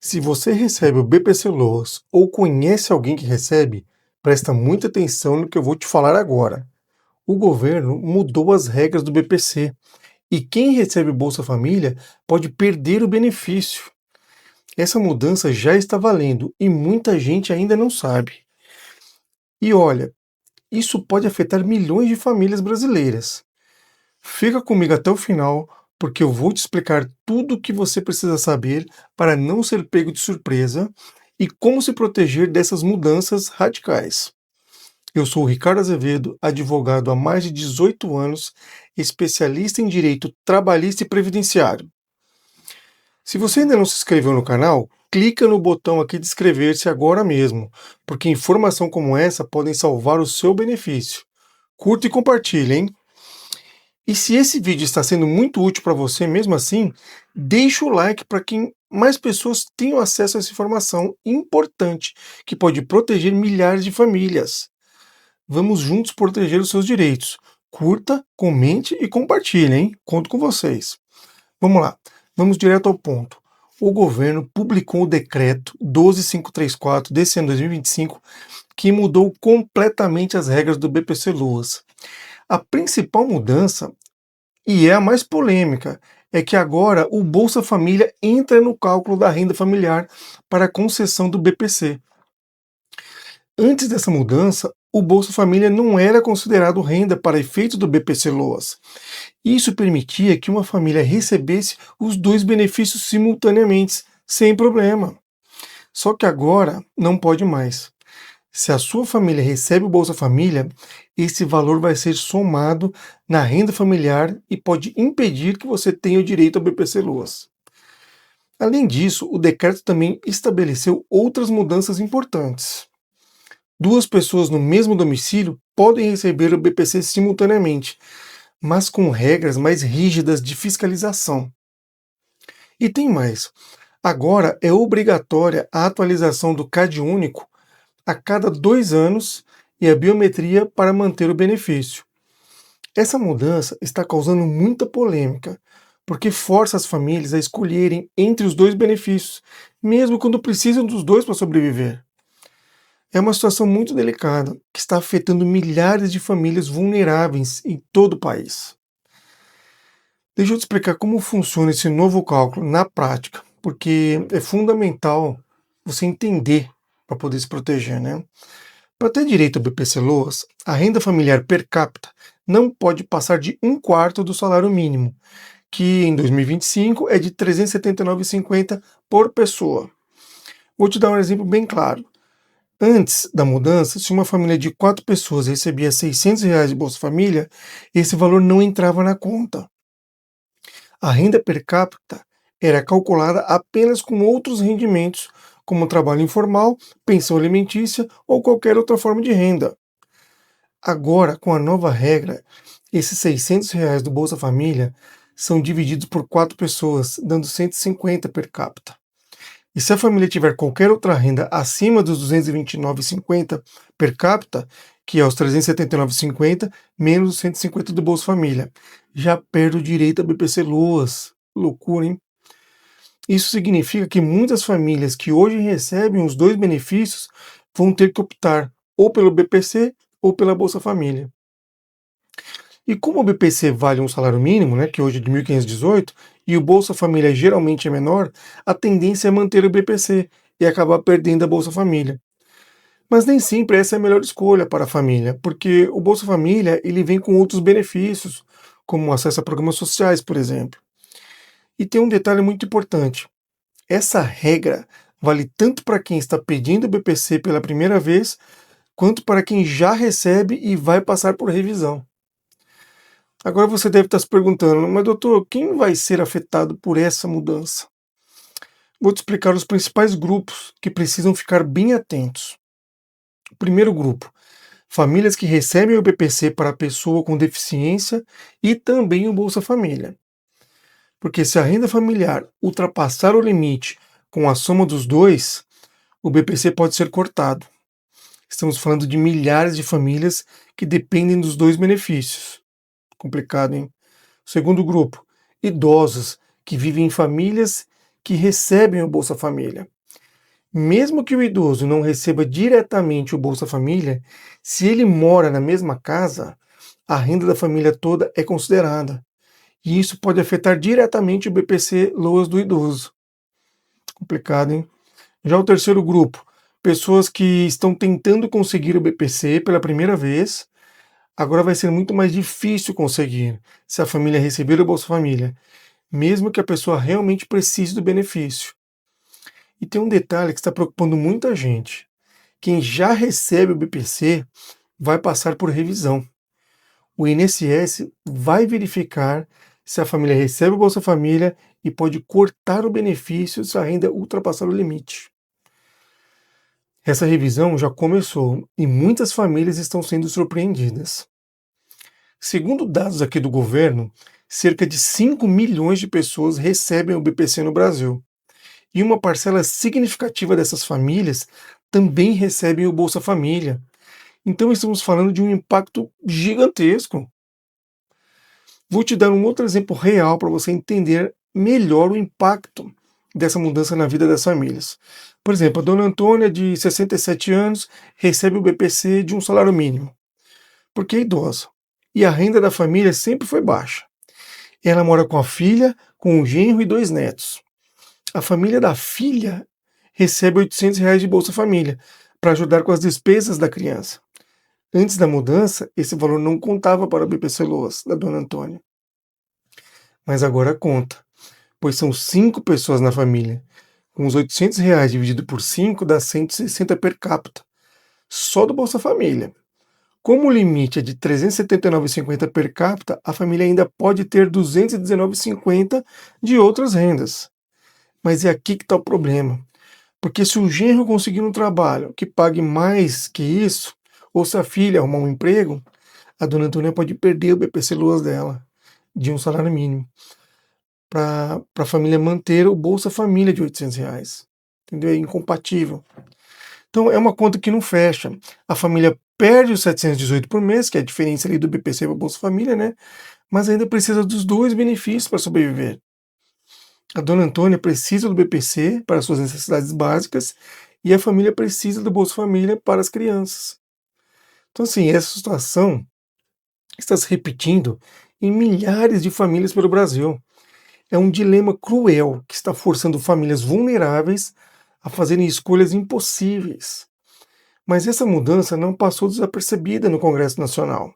Se você recebe o BPC Loas ou conhece alguém que recebe, presta muita atenção no que eu vou te falar agora. O governo mudou as regras do BPC e quem recebe Bolsa Família pode perder o benefício. Essa mudança já está valendo e muita gente ainda não sabe. E olha, isso pode afetar milhões de famílias brasileiras. Fica comigo até o final, porque eu vou te explicar tudo o que você precisa saber para não ser pego de surpresa e como se proteger dessas mudanças radicais. Eu sou o Ricardo Azevedo, advogado há mais de 18 anos, especialista em direito trabalhista e previdenciário. Se você ainda não se inscreveu no canal, clica no botão aqui de inscrever-se agora mesmo, porque informação como essa podem salvar o seu benefício. Curta e compartilhe, hein? E se esse vídeo está sendo muito útil para você mesmo assim, deixa o like para que mais pessoas tenham acesso a essa informação importante que pode proteger milhares de famílias. Vamos juntos proteger os seus direitos. Curta, comente e compartilhe, hein? Conto com vocês. Vamos lá, vamos direto ao ponto. O governo publicou o decreto 12534 desse ano 2025 que mudou completamente as regras do BPC Loas. A principal mudança, e é a mais polêmica, é que agora o Bolsa Família entra no cálculo da renda familiar para a concessão do BPC. Antes dessa mudança, o Bolsa Família não era considerado renda para efeitos do BPC Loas. Isso permitia que uma família recebesse os dois benefícios simultaneamente, sem problema. Só que agora não pode mais. Se a sua família recebe o Bolsa Família, esse valor vai ser somado na renda familiar e pode impedir que você tenha o direito ao BPC Loas. Além disso, o decreto também estabeleceu outras mudanças importantes. Duas pessoas no mesmo domicílio podem receber o BPC simultaneamente, mas com regras mais rígidas de fiscalização. E tem mais. Agora é obrigatória a atualização do CAD único a cada 2 anos e a biometria para manter o benefício. Essa mudança está causando muita polêmica, porque força as famílias a escolherem entre os dois benefícios, mesmo quando precisam dos dois para sobreviver. É uma situação muito delicada, que está afetando milhares de famílias vulneráveis em todo o país. Deixa eu te explicar como funciona esse novo cálculo na prática, porque é fundamental você entender para poder se proteger, né? Para ter direito ao BPC Loas, a renda familiar per capita não pode passar de 1/4 do salário mínimo, que em 2025 é de R$ 379,50 por pessoa. Vou te dar um exemplo bem claro. Antes da mudança, se uma família de 4 pessoas recebia R$ 600 de Bolsa Família, esse valor não entrava na conta. A renda per capita era calculada apenas com outros rendimentos, como trabalho informal, pensão alimentícia ou qualquer outra forma de renda. Agora, com a nova regra, esses R$ 600 do Bolsa Família são divididos por 4 pessoas, dando 150 per capita. E se a família tiver qualquer outra renda acima dos 229,50 per capita, que é os 379,50 menos os 150 do Bolsa Família, já perde o direito a BPC Loas. Loucura, hein? Isso significa que muitas famílias que hoje recebem os dois benefícios vão ter que optar ou pelo BPC ou pela Bolsa Família. E como o BPC vale um salário mínimo, né, que hoje é de 1.518, e o Bolsa Família geralmente é menor, a tendência é manter o BPC e acabar perdendo a Bolsa Família. Mas nem sempre essa é a melhor escolha para a família, porque o Bolsa Família ele vem com outros benefícios, como acesso a programas sociais, por exemplo. E tem um detalhe muito importante. Essa regra vale tanto para quem está pedindo o BPC pela primeira vez, quanto para quem já recebe e vai passar por revisão. Agora você deve estar se perguntando, mas doutor, quem vai ser afetado por essa mudança? Vou te explicar os principais grupos que precisam ficar bem atentos. O primeiro grupo, famílias que recebem o BPC para a pessoa com deficiência e também o Bolsa Família. Porque se a renda familiar ultrapassar o limite com a soma dos dois, o BPC pode ser cortado. Estamos falando de milhares de famílias que dependem dos dois benefícios. Complicado, hein? Segundo grupo, idosos que vivem em famílias que recebem o Bolsa Família. Mesmo que o idoso não receba diretamente o Bolsa Família, se ele mora na mesma casa, a renda da família toda é considerada. E isso pode afetar diretamente o BPC-Loas do idoso. Complicado, hein? Já o terceiro grupo, pessoas que estão tentando conseguir o BPC pela primeira vez, agora vai ser muito mais difícil conseguir se a família receber o Bolsa Família, mesmo que a pessoa realmente precise do benefício. E tem um detalhe que está preocupando muita gente. Quem já recebe o BPC vai passar por revisão. O INSS vai verificar se a família recebe o Bolsa Família e pode cortar o benefício se a renda ultrapassar o limite. Essa revisão já começou e muitas famílias estão sendo surpreendidas. Segundo dados aqui do governo, cerca de 5 milhões de pessoas recebem o BPC no Brasil. E uma parcela significativa dessas famílias também recebem o Bolsa Família. Então estamos falando de um impacto gigantesco. Vou te dar um outro exemplo real para você entender melhor o impacto dessa mudança na vida das famílias. Por exemplo, a dona Antônia, de 67 anos, recebe o BPC de um salário mínimo, porque é idosa. E a renda da família sempre foi baixa. Ela mora com a filha, com o genro e 2 netos. A família da filha recebe R$ 800 de Bolsa Família para ajudar com as despesas da criança. Antes da mudança, esse valor não contava para o BPC Loas, da dona Antônia. Mas agora conta, pois são 5 pessoas na família. Com os R$ 800 dividido por 5 dá 160 per capita, só do Bolsa Família. Como o limite é de R$ 379,50 per capita, a família ainda pode ter R$ 219,50 de outras rendas. Mas é aqui que está o problema. Porque se o genro conseguir um trabalho que pague mais que isso, ou se a filha arrumar um emprego, a dona Antônia pode perder o BPC Loas dela, de um salário mínimo, para a família manter o Bolsa Família de R$ 800. Entendeu? É incompatível. Então é uma conta que não fecha. A família perde os 718 por mês, que é a diferença ali do BPC para o Bolsa Família, né? Mas ainda precisa dos dois benefícios para sobreviver. A dona Antônia precisa do BPC para suas necessidades básicas e a família precisa do Bolsa Família para as crianças. Então, assim, essa situação está se repetindo em milhares de famílias pelo Brasil. É um dilema cruel que está forçando famílias vulneráveis a fazerem escolhas impossíveis. Mas essa mudança não passou desapercebida no Congresso Nacional.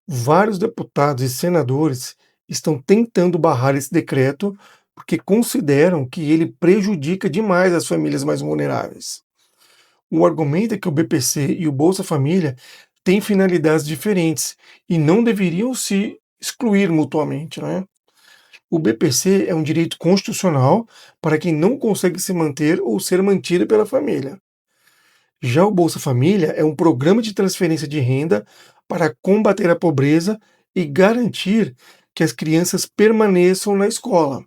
Vários deputados e senadores estão tentando barrar esse decreto porque consideram que ele prejudica demais as famílias mais vulneráveis. O argumento é que o BPC e o Bolsa Família têm finalidades diferentes e não deveriam se excluir mutuamente, né? O BPC é um direito constitucional para quem não consegue se manter ou ser mantido pela família. Já o Bolsa Família é um programa de transferência de renda para combater a pobreza e garantir que as crianças permaneçam na escola.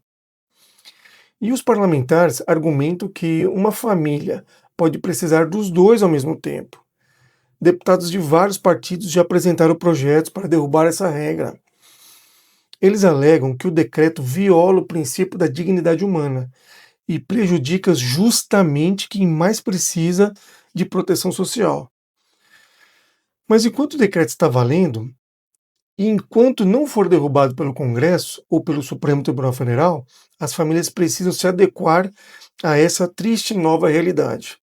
E os parlamentares argumentam que uma família pode precisar dos dois ao mesmo tempo. Deputados de vários partidos já apresentaram projetos para derrubar essa regra. Eles alegam que o decreto viola o princípio da dignidade humana e prejudica justamente quem mais precisa de proteção social. Mas enquanto o decreto está valendo, e enquanto não for derrubado pelo Congresso ou pelo Supremo Tribunal Federal, as famílias precisam se adequar a essa triste nova realidade.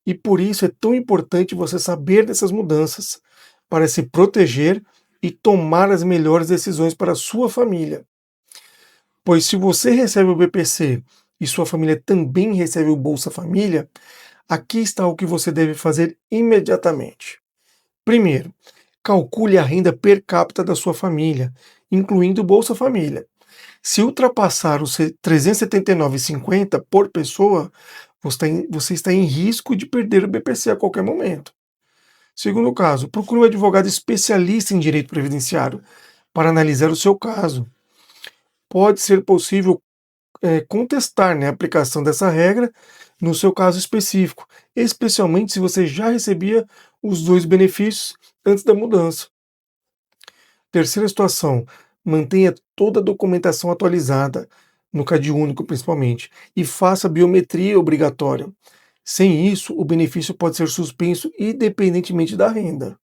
E por isso é tão importante você saber dessas mudanças, para se proteger e tomar as melhores decisões para a sua família. Pois se você recebe o BPC e sua família também recebe o Bolsa Família, aqui está o que você deve fazer imediatamente. Primeiro, calcule a renda per capita da sua família, incluindo o Bolsa Família. Se ultrapassar os R$ 379,50 por pessoa, você está em risco de perder o BPC a qualquer momento. Segundo caso, procure um advogado especialista em direito previdenciário para analisar o seu caso. Pode ser possível contestar, né, a aplicação dessa regra no seu caso específico, especialmente se você já recebia os dois benefícios antes da mudança. Terceira situação, mantenha toda a documentação atualizada. no CadÚnico principalmente, e faça biometria obrigatória. Sem isso, o benefício pode ser suspenso independentemente da renda.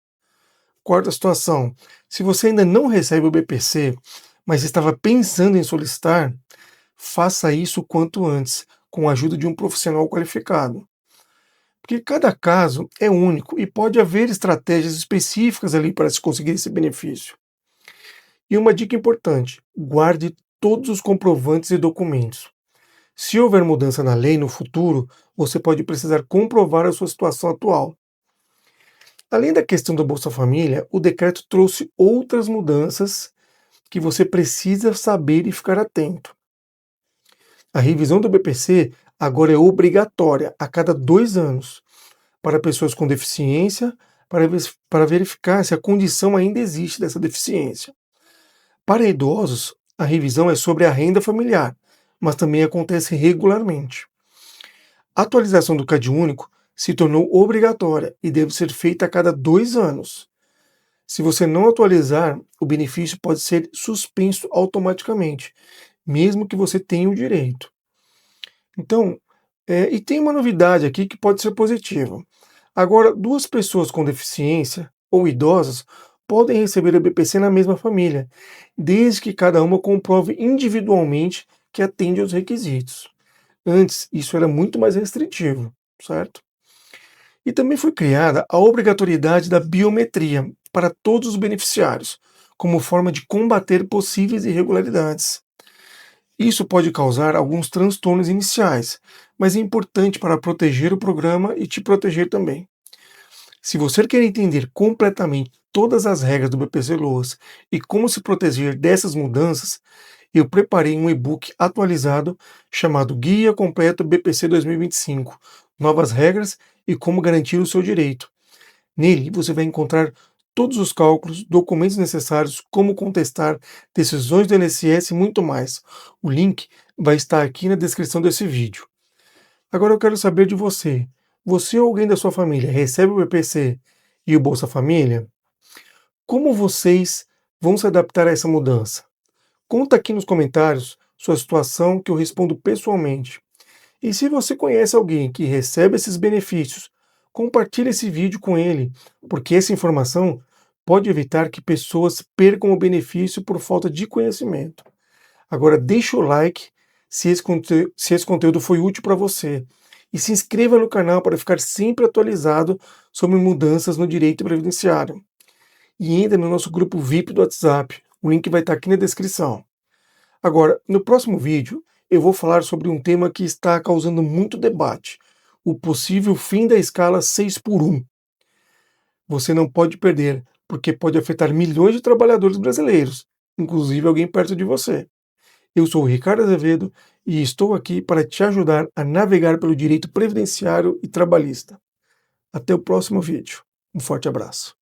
Quarta situação, se você ainda não recebe o BPC, mas estava pensando em solicitar, faça isso o quanto antes, com a ajuda de um profissional qualificado. Porque cada caso é único e pode haver estratégias específicas ali para se conseguir esse benefício. E uma dica importante: guarde todos os comprovantes e documentos. Se houver mudança na lei no futuro, você pode precisar comprovar a sua situação atual. Além da questão do Bolsa Família, o decreto trouxe outras mudanças que você precisa saber e ficar atento. A revisão do BPC agora é obrigatória a cada 2 anos para pessoas com deficiência, para verificar se a condição ainda existe dessa deficiência. Para idosos, a revisão é sobre a renda familiar, mas também acontece regularmente. A atualização do CadÚnico se tornou obrigatória e deve ser feita a cada 2 anos. Se você não atualizar, o benefício pode ser suspenso automaticamente, mesmo que você tenha o direito. Então, e tem uma novidade aqui que pode ser positiva. Agora, 2 pessoas com deficiência ou idosas podem receber o BPC na mesma família, desde que cada uma comprove individualmente que atende aos requisitos. Antes, isso era muito mais restritivo, certo? E também foi criada a obrigatoriedade da biometria para todos os beneficiários, como forma de combater possíveis irregularidades. Isso pode causar alguns transtornos iniciais, mas é importante para proteger o programa e te proteger também. Se você quer entender completamente todas as regras do BPC Loas e como se proteger dessas mudanças, eu preparei um e-book atualizado chamado Guia Completo BPC 2025, Novas Regras e Como Garantir o Seu Direito. Nele você vai encontrar todos os cálculos, documentos necessários, como contestar, decisões do INSS e muito mais. O link vai estar aqui na descrição desse vídeo. Agora eu quero saber de você. Você ou alguém da sua família recebe o BPC e o Bolsa Família? Como vocês vão se adaptar a essa mudança? Conta aqui nos comentários sua situação que eu respondo pessoalmente. E se você conhece alguém que recebe esses benefícios, compartilhe esse vídeo com ele, porque essa informação pode evitar que pessoas percam o benefício por falta de conhecimento. Agora deixa o like se esse conteúdo foi útil para você e se inscreva no canal para ficar sempre atualizado sobre mudanças no direito previdenciário. E entra no nosso grupo VIP do WhatsApp, o link vai estar aqui na descrição. Agora, no próximo vídeo, eu vou falar sobre um tema que está causando muito debate: o possível fim da escala 6x1. Você não pode perder, porque pode afetar milhões de trabalhadores brasileiros, inclusive alguém perto de você. Eu sou o Ricardo Azevedo e estou aqui para te ajudar a navegar pelo direito previdenciário e trabalhista. Até o próximo vídeo. Um forte abraço.